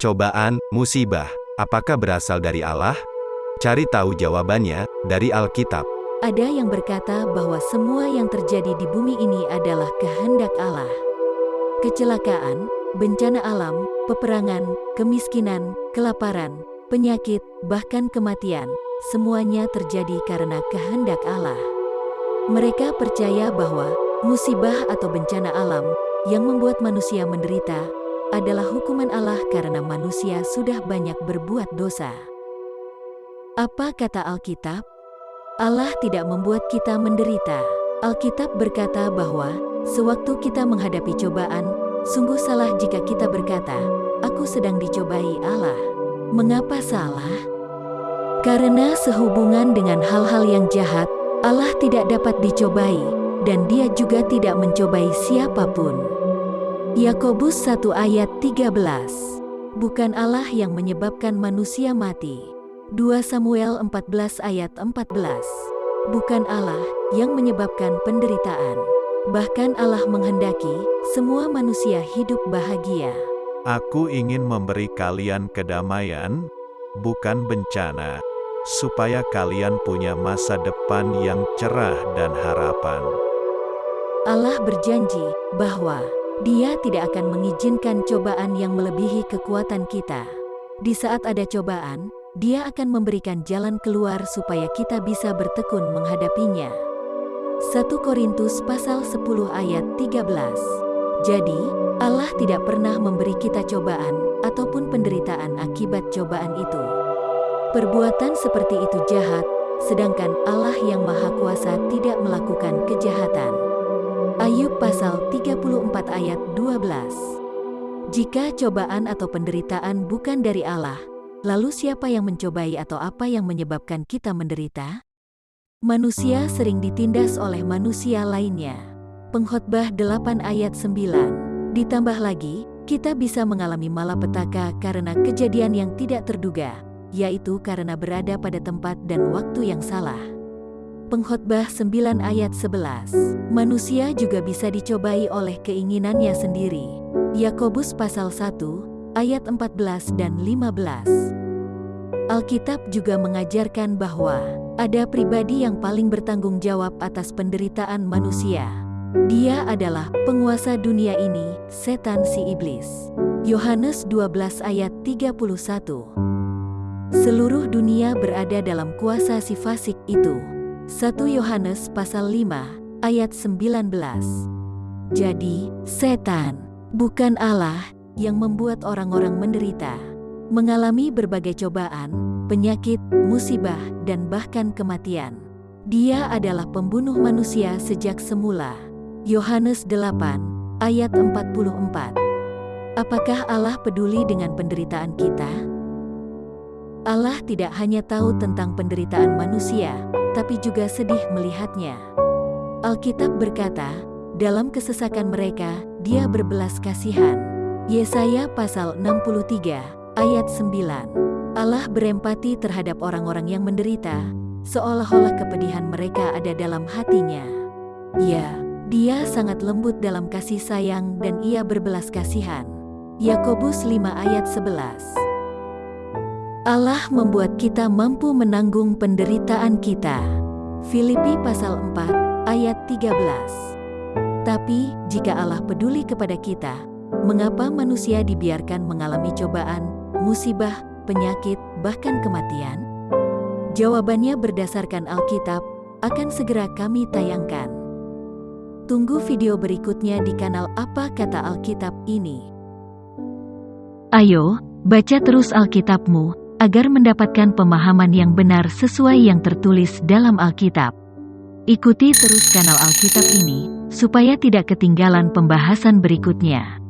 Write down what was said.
Cobaan, musibah, apakah berasal dari Allah? Cari tahu jawabannya dari Alkitab. Ada yang berkata bahwa semua yang terjadi di bumi ini adalah kehendak Allah. Kecelakaan, bencana alam, peperangan, kemiskinan, kelaparan, penyakit, bahkan kematian, semuanya terjadi karena kehendak Allah. Mereka percaya bahwa musibah atau bencana alam yang membuat manusia menderita adalah hukuman Allah karena manusia sudah banyak berbuat dosa. Apa kata Alkitab? Allah tidak membuat kita menderita. Alkitab berkata bahwa sewaktu kita menghadapi cobaan, sungguh salah jika kita berkata, "Aku sedang dicobai Allah." Mengapa salah? Karena sehubungan dengan hal-hal yang jahat, Allah tidak dapat dicobai, dan Dia juga tidak mencobai siapapun. Yakobus 1 ayat 13. Bukan Allah yang menyebabkan manusia mati. 2 Samuel 14 ayat 14. Bukan Allah yang menyebabkan penderitaan. Bahkan Allah menghendaki semua manusia hidup bahagia. Aku ingin memberi kalian kedamaian, bukan bencana, supaya kalian punya masa depan yang cerah dan harapan. Allah berjanji bahwa Dia tidak akan mengizinkan cobaan yang melebihi kekuatan kita. Di saat ada cobaan, Dia akan memberikan jalan keluar supaya kita bisa bertekun menghadapinya. 1 Korintus pasal 10 ayat 13. Jadi, Allah tidak pernah memberi kita cobaan ataupun penderitaan akibat cobaan itu. Perbuatan seperti itu jahat, sedangkan Allah yang Maha Kuasa tidak melakukan kejahatan. Ayub pasal 34 ayat 12. Jika cobaan atau penderitaan bukan dari Allah, lalu siapa yang mencobai atau apa yang menyebabkan kita menderita? Manusia sering ditindas oleh manusia lainnya. Pengkhotbah 8 ayat 9. Ditambah lagi, kita bisa mengalami malapetaka karena kejadian yang tidak terduga, yaitu karena berada pada tempat dan waktu yang salah. Pengkhotbah 9 ayat 11. Manusia juga bisa dicobai oleh keinginannya sendiri. Yakobus pasal 1 ayat 14 dan 15. Alkitab juga mengajarkan bahwa ada pribadi yang paling bertanggung jawab atas penderitaan manusia. Dia adalah penguasa dunia ini, setan si iblis. Yohanes 12 ayat 31. Seluruh dunia berada dalam kuasa si fasik itu. 1 Yohanes pasal 5 ayat 19. Jadi, setan, bukan Allah, yang membuat orang-orang menderita, mengalami berbagai cobaan, penyakit, musibah, dan bahkan kematian. Dia adalah pembunuh manusia sejak semula. Yohanes 8 ayat 44. Apakah Allah peduli dengan penderitaan kita? Allah tidak hanya tahu tentang penderitaan manusia, tapi juga sedih melihatnya. Alkitab berkata, dalam kesesakan mereka, Dia berbelas kasihan. Yesaya pasal 63, ayat 9. Allah berempati terhadap orang-orang yang menderita, seolah-olah kepedihan mereka ada dalam hatinya. Ya, Dia sangat lembut dalam kasih sayang dan Ia berbelas kasihan. Yakobus 5 ayat 11. Allah membuat kita mampu menanggung penderitaan kita. Filipi pasal 4 ayat 13. Tapi, jika Allah peduli kepada kita, mengapa manusia dibiarkan mengalami cobaan, musibah, penyakit, bahkan kematian? Jawabannya berdasarkan Alkitab, akan segera kami tayangkan. Tunggu video berikutnya di kanal Apa Kata Alkitab ini. Ayo, baca terus Alkitabmu, agar mendapatkan pemahaman yang benar sesuai yang tertulis dalam Alkitab. Ikuti terus kanal Alkitab ini, supaya tidak ketinggalan pembahasan berikutnya.